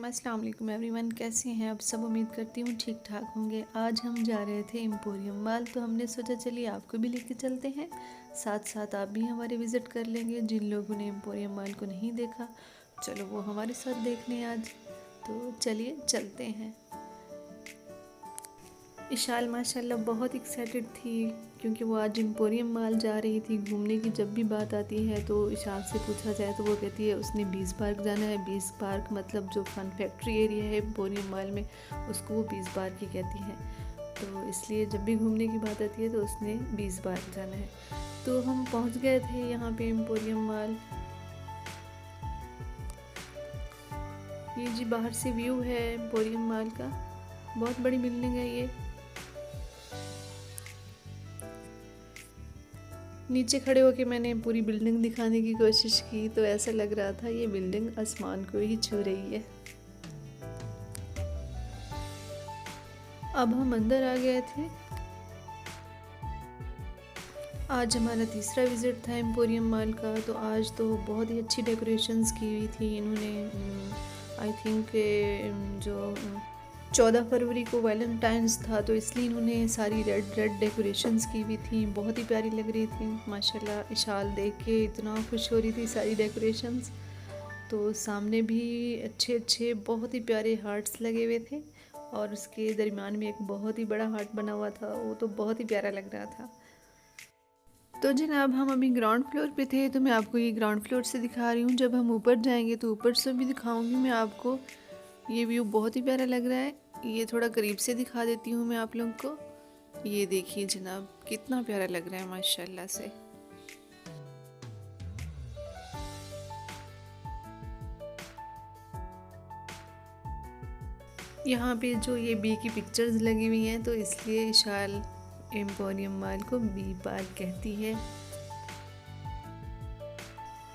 अस्सलाम वालेकुम एवरीवन, कैसे हैं आप सब। उम्मीद करती हूँ ठीक ठाक होंगे। आज हम जा रहे थे एम्पोरियम मॉल, तो हमने सोचा चलिए आपको भी लेके चलते हैं, साथ साथ आप भी हमारे विज़िट कर लेंगे। जिन लोगों ने एम्पोरियम मॉल को नहीं देखा, चलो वो हमारे साथ देख लें आज। तो चलिए चलते हैं। इशाल माशाल्लाह बहुत एक्साइटेड थी क्योंकि वो आज एम्पोरियम मॉल जा रही थी घूमने की। जब भी बात आती है तो इशाल से पूछा जाए तो वो कहती है उसने बीज पार्क जाना है। बीज पार्क मतलब जो फन फैक्ट्री एरिया है एम्पोरियम मॉल में, उसको वो बीज पार्क ही कहती है। तो इसलिए जब भी घूमने की बात आती है तो उसने बीज पार्क जाना है। तो हम पहुँच गए थे यहाँ पे एम्पोरियम मॉल। ये जी बाहर से व्यू है एम्पोरियम मॉल का, बहुत बड़ी बिल्डिंग है ये। नीचे खड़े होके मैंने पूरी बिल्डिंग दिखाने की कोशिश की तो ऐसा लग रहा था ये बिल्डिंग आसमान को ही छू रही है। अब हम अंदर आ गए थे। आज हमारा तीसरा विज़िट था एम्पोरियम मॉल का। तो आज तो बहुत ही अच्छी डेकोरेशंस की हुई थी इन्होंने। आई थिंक जो 14 फरवरी को वैलेंटाइंस था तो इसलिए इन्होंने सारी रेड रेड डेकोरेशंस की हुई थी, बहुत ही प्यारी लग रही थी माशाल्लाह। इशाल देख के इतना खुश हो रही थी सारी डेकोरेशंस। तो सामने भी अच्छे अच्छे बहुत ही प्यारे हार्ट्स लगे हुए थे और उसके दरमियान में एक बहुत ही बड़ा हार्ट बना हुआ था, वो तो बहुत ही प्यारा लग रहा था। तो जनाब हम अभी ग्राउंड फ्लोर पे थे, तो मैं आपको ये ग्राउंड फ्लोर से दिखा रही हूँ। जब हम ऊपर जाएंगे तो ऊपर से भी दिखाऊंगी मैं आपको। ये व्यू बहुत ही प्यारा लग रहा है। ये थोड़ा करीब से दिखा देती हूँ मैं आप लोगों को। ये देखिए जनाब कितना प्यारा लग रहा है माशाल्लाह से। यहाँ पे जो ये बी की पिक्चर्स लगी हुई हैं तो इसलिए इशाल एम्पोरियम मॉल को बी पार्क कहती है।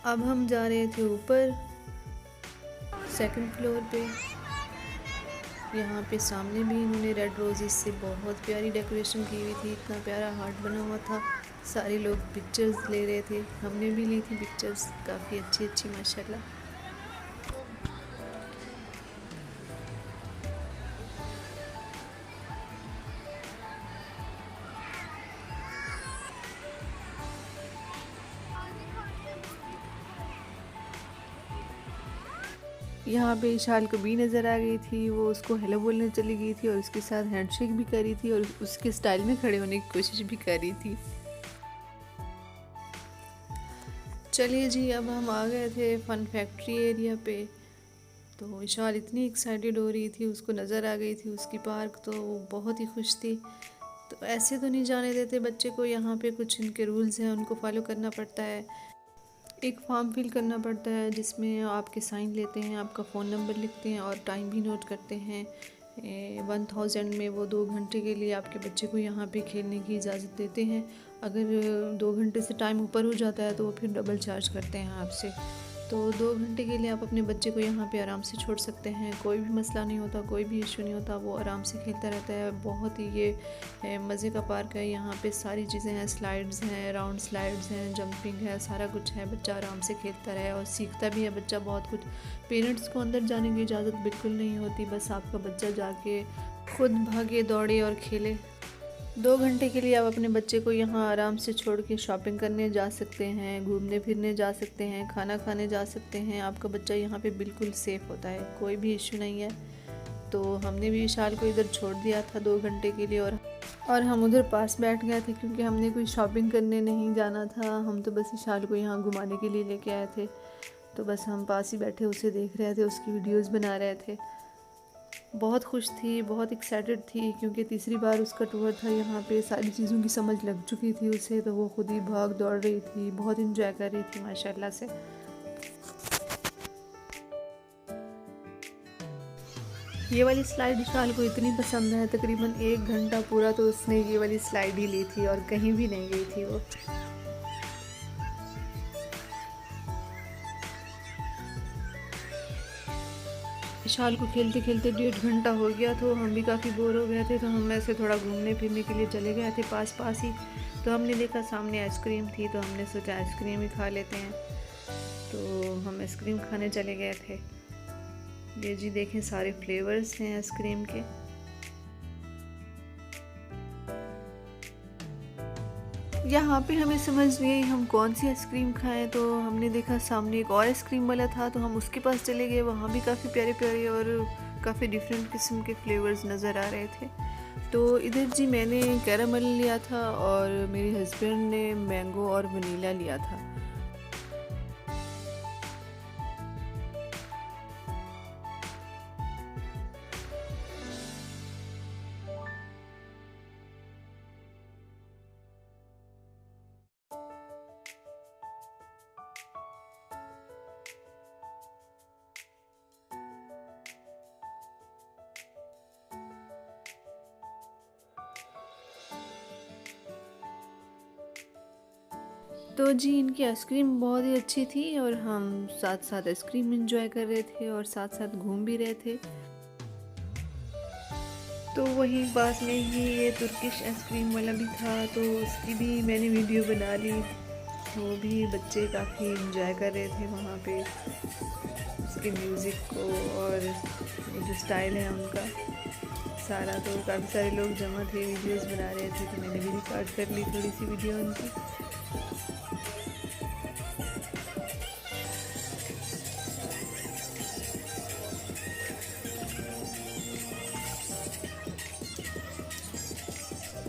अब हम जा रहे थे ऊपर सेकंड फ्लोर पे। यहाँ पे सामने भी इन्होंने रेड रोजेस से बहुत प्यारी डेकोरेशन की हुई थी, इतना प्यारा हार्ट बना हुआ था। सारे लोग पिक्चर्स ले रहे थे, हमने भी ली थी पिक्चर्स, काफ़ी अच्छी अच्छी माशाल्लाह। यहाँ पे इशाल को भी नज़र आ गई थी, वो उसको हेलो बोलने चली गई थी और उसके साथ हैंडशेक भी करी थी और उसके स्टाइल में खड़े होने की कोशिश भी करी थी। चलिए जी अब हम आ गए थे फन फैक्ट्री एरिया पे। तो इशाल इतनी एक्साइटेड हो रही थी, उसको नज़र आ गई थी उसकी पार्क, तो वो बहुत ही खुश थी। तो ऐसे तो नहीं जाने देते बच्चे को, यहाँ पे कुछ इनके रूल्स हैं उनको फॉलो करना पड़ता है। एक फॉर्म फिल करना पड़ता है जिसमें आपके साइन लेते हैं, आपका फ़ोन नंबर लिखते हैं और टाइम भी नोट करते हैं। 1000 में वो 2 घंटे के लिए आपके बच्चे को यहाँ पे खेलने की इजाज़त देते हैं। अगर 2 घंटे से टाइम ऊपर हो जाता है तो वो फिर डबल चार्ज करते हैं आपसे। तो 2 घंटे के लिए आप अपने बच्चे को यहाँ पे आराम से छोड़ सकते हैं, कोई भी मसला नहीं होता, कोई भी इशू नहीं होता, वो आराम से खेलता रहता है। बहुत ही ये मज़े का पार्क है। यहाँ पे सारी चीज़ें हैं, स्लाइड्स हैं, राउंड स्लाइड्स हैं, जंपिंग है, सारा कुछ है। बच्चा आराम से खेलता रहे और सीखता भी है बच्चा बहुत कुछ। पेरेंट्स को अंदर जाने की इजाज़त बिल्कुल नहीं होती, बस आपका बच्चा जाके खुद भागे दौड़े और खेले। 2 घंटे के लिए आप अपने बच्चे को यहाँ आराम से छोड़ के शॉपिंग करने जा सकते हैं, घूमने फिरने जा सकते हैं, खाना खाने जा सकते हैं। आपका बच्चा यहाँ पे बिल्कुल सेफ़ होता है, कोई भी इशू नहीं है। तो हमने भी विशाल को इधर छोड़ दिया था 2 घंटे के लिए और हम उधर पास बैठ गए थे क्योंकि हमने कोई शॉपिंग करने नहीं जाना था। हम तो बस विशाल को यहाँ घुमाने के लिए लेके आए थे। तो बस हम पास ही बैठे उसे देख रहे थे, उसकी वीडियोज़ बना रहे थे। बहुत खुश थी, बहुत एक्साइटेड थी क्योंकि तीसरी बार उसका टूर था यहाँ पे। सारी चीज़ों की समझ लग चुकी थी उसे, तो वो खुद ही भाग दौड़ रही थी, बहुत इंजॉय कर रही थी माशाल्लाह से। ये वाली स्लाइड विशाल को इतनी पसंद है, तकरीबन 1 घंटा पूरा तो उसने ये वाली स्लाइड ही ली थी और कहीं भी नहीं गई थी वो। विशाल को खेलते खेलते 1.5 घंटा हो गया, तो हम भी काफ़ी बोर हो गए थे। तो हम ऐसे थोड़ा घूमने फिरने के लिए चले गए थे पास पास ही। तो हमने देखा सामने आइसक्रीम थी, तो हमने सोचा आइसक्रीम ही खा लेते हैं। तो हम आइसक्रीम खाने चले गए थे। ये जी देखें सारे फ्लेवर्स हैं आइसक्रीम के। यहाँ पे हमें समझ नहीं आई हम कौन सी आइसक्रीम खाएं, तो हमने देखा सामने एक और आइसक्रीम वाला था, तो हम उसके पास चले गए। वहाँ भी काफ़ी प्यारे प्यारे और काफ़ी डिफरेंट किस्म के फ्लेवर्स नज़र आ रहे थे। तो इधर जी मैंने कैरामल लिया था और मेरे हस्बैंड ने मैंगो और वनीला लिया था। तो जी इनकी आइसक्रीम बहुत ही अच्छी थी और हम साथ साथ आइसक्रीम एंजॉय कर रहे थे और साथ साथ घूम भी रहे थे। तो वही पास में ही ये तुर्किश आइसक्रीम वाला भी था, तो उसकी भी मैंने वीडियो बना ली। वो भी बच्चे काफ़ी एंजॉय कर रहे थे वहाँ पे उसके म्यूज़िक को और जो स्टाइल है उनका सारा। तो काफ़ी सारे लोग जमा थे, वीडियोस बना रहे थे, तो मैंने भी रिकॉर्ड कर ली थोड़ी सी वीडियो उनकी।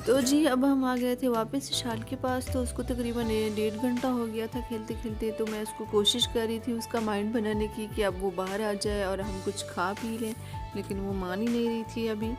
तो जी अब हम आ गए थे वापस शाल के पास। तो उसको तकरीबन 1.5 घंटा हो गया था खेलते खेलते। तो मैं उसको कोशिश कर रही थी उसका माइंड बनाने की कि अब वो बाहर आ जाए और हम कुछ खा पी लें, लेकिन वो मान ही नहीं रही थी अभी।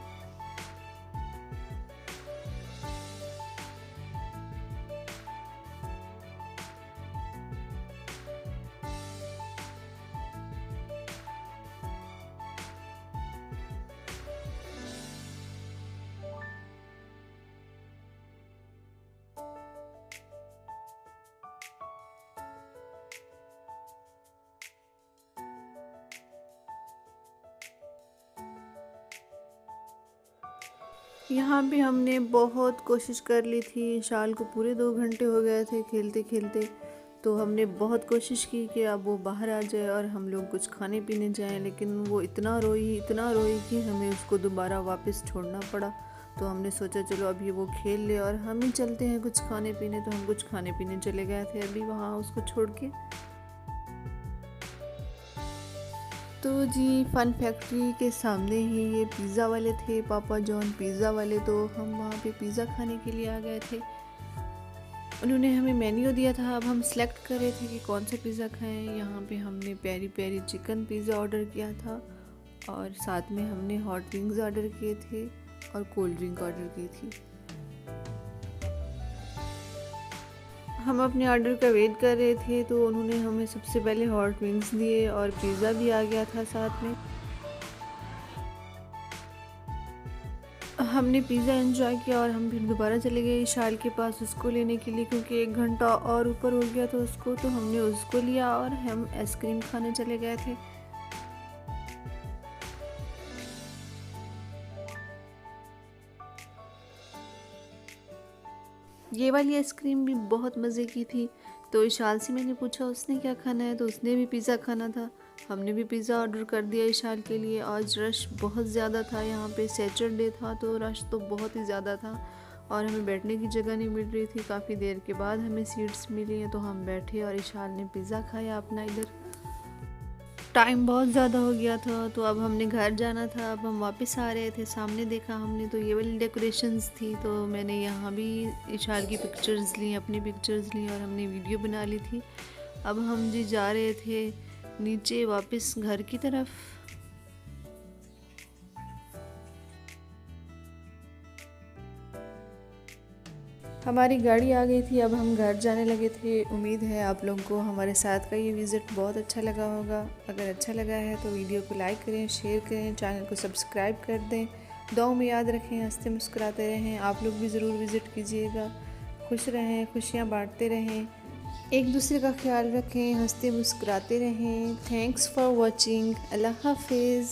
यहाँ पे हमने बहुत कोशिश कर ली थी, शाल को पूरे 2 घंटे हो गए थे खेलते खेलते। तो हमने बहुत कोशिश की कि अब वो बाहर आ जाए और हम लोग कुछ खाने पीने जाएं, लेकिन वो इतना रोई कि हमें उसको दोबारा वापस छोड़ना पड़ा। तो हमने सोचा चलो अभी वो खेल ले और हम ही चलते हैं कुछ खाने पीने। तो हम कुछ खाने पीने चले गए थे अभी वहाँ उसको छोड़ के। तो जी फन फैक्ट्री के सामने ही ये पिज़्ज़ा वाले थे, पापा जॉन पिज़्ज़ा वाले। तो हम वहाँ पे पिज़्ज़ा खाने के लिए आ गए थे। उन्होंने हमें मेन्यू दिया था, अब हम सेलेक्ट कर रहे थे कि कौन सा पिज़्ज़ा खाएं। यहाँ पे हमने peri peri chicken pizza order किया था और साथ में हमने हॉट विंग्स ऑर्डर किए थे और कोल्ड ड्रिंक ऑर्डर की थी। हम अपने ऑर्डर का वेट कर रहे थे, तो उन्होंने हमें सबसे पहले हॉट विंग्स दिए और पिज़्ज़ा भी आ गया था साथ में। हमने पिज़्ज़ा एंजॉय किया और हम फिर दोबारा चले गए शाल के पास उसको लेने के लिए, क्योंकि 1 घंटा और ऊपर हो गया था उसको। तो हमने उसको लिया और हम आइसक्रीम खाने चले गए थे। ये वाली आइसक्रीम भी बहुत मज़े की थी। तो इशाल से मैंने पूछा उसने क्या खाना है, तो उसने भी पिज़्ज़ा खाना था। हमने भी पिज़्ज़ा ऑर्डर कर दिया इशाल के लिए। आज रश बहुत ज़्यादा था, यहाँ पे सैटरडे था तो रश तो बहुत ही ज़्यादा था और हमें बैठने की जगह नहीं मिल रही थी। काफ़ी देर के बाद हमें सीट्स मिली हैं, तो हम बैठे और इशाल ने पिज़्ज़ा खाया अपना। इधर टाइम बहुत ज़्यादा हो गया था, तो अब हमने घर जाना था। अब हम वापस आ रहे थे, सामने देखा हमने तो ये वाली डेकोरेशंस थी। तो मैंने यहाँ भी इशाल की पिक्चर्स ली, अपनी पिक्चर्स ली और हमने वीडियो बना ली थी। अब हम जी जा रहे थे नीचे वापस घर की तरफ। हमारी गाड़ी आ गई थी, अब हम घर जाने लगे थे। उम्मीद है आप लोगों को हमारे साथ का ये विज़िट बहुत अच्छा लगा होगा। अगर अच्छा लगा है तो वीडियो को लाइक करें, शेयर करें, चैनल को सब्सक्राइब कर दें। दुआओं में याद रखें, हंसते मुस्कुराते रहें। आप लोग भी ज़रूर विज़िट कीजिएगा। खुश रहें, खुशियाँ बांटते रहें, एक दूसरे का ख्याल रखें, हंसते मुस्कुराते रहें। Thanks for watching. अल्लाह हाफिज़।